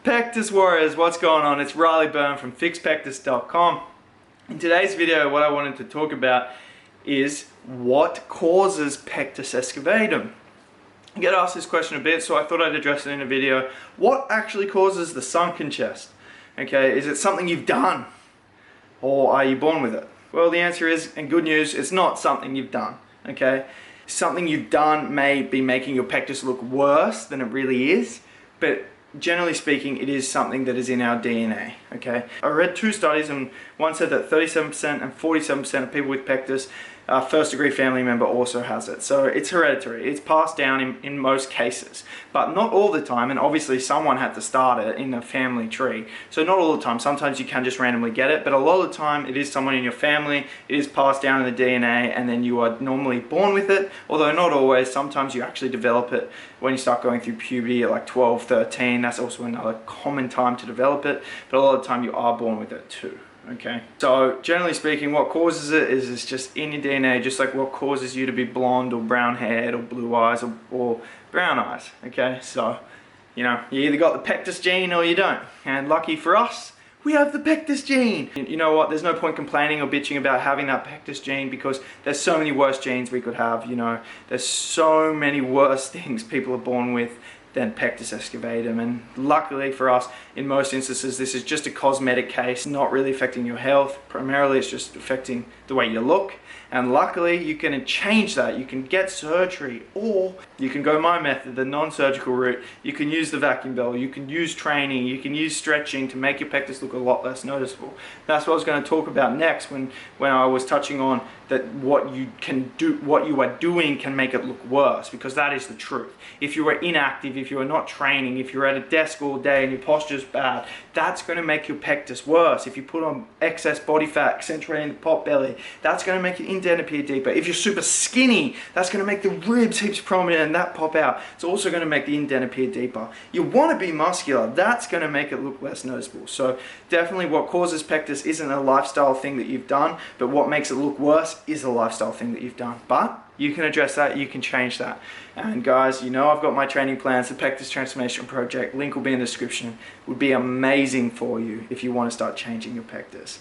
Pectus Warriors, what's going on? It's Byrne from FixPectus.com. In today's video, what I wanted to talk about is what causes Pectus Excavatum. I get asked this question a bit, so I thought I'd address it in a video. What actually causes the sunken chest? Okay, is it something you've done? Or are you born with it? Well, the answer is, and good news, it's not something you've done. Okay, something you've done may be making your pectus look worse than it really is, but generally speaking, it is something that is in our DNA, okay? I read two studies, and one said that 37% and 47% of people with pectus, first degree family member also has it. So it's hereditary. It's passed down in most cases, but not all the time, and obviously someone had to start it in a family tree. So not all the time. Sometimes you can just randomly get it, but a lot of the time it is someone in your family, it is passed down in the DNA, and then you are normally born with it, although not always. Sometimes you actually develop it when you start going through puberty at like 12, 13. That's also another common time to develop it, but a lot of the time you are born with it too. Okay, so generally speaking, what causes it is it's just in your DNA, just like what causes you to be blonde or brown haired or blue eyes or brown eyes. Okay, so you either got the pectus gene or you don't, and lucky for us, we have the pectus gene. You know what, there's no point complaining or bitching about having that pectus gene, because there's so many worse genes we could have. There's so many worse things people are born with than Pectus Excavatum, and luckily for us, in most instances, this is just a cosmetic case, not really affecting your health. Primarily, it's just affecting the way you look, and luckily, you can change that. You can get surgery, or you can go my method, the non-surgical route. You can use the vacuum bell, you can use training, you can use stretching to make your pectus look a lot less noticeable. That's what I was going to talk about next when I was touching on that what you are doing can make it look worse, because that is the truth. If you are inactive, if you are not training, if you're at a desk all day and your posture's bad, that's going to make your pectus worse. If you put on excess body fat, accentuating the pot belly, that's going to make your indent appear deeper. If you're super skinny, that's going to make the ribs heaps prominent and that pop out. It's also going to make the indent appear deeper. You want to be muscular, that's going to make it look less noticeable. So definitely what causes pectus isn't a lifestyle thing that you've done, but what makes it look worse is a lifestyle thing that you've done. But you can address that, you can change that. And guys, I've got my training plans, the Pectus Transformation Project, link will be in the description. It would be amazing for you if you want to start changing your pectus.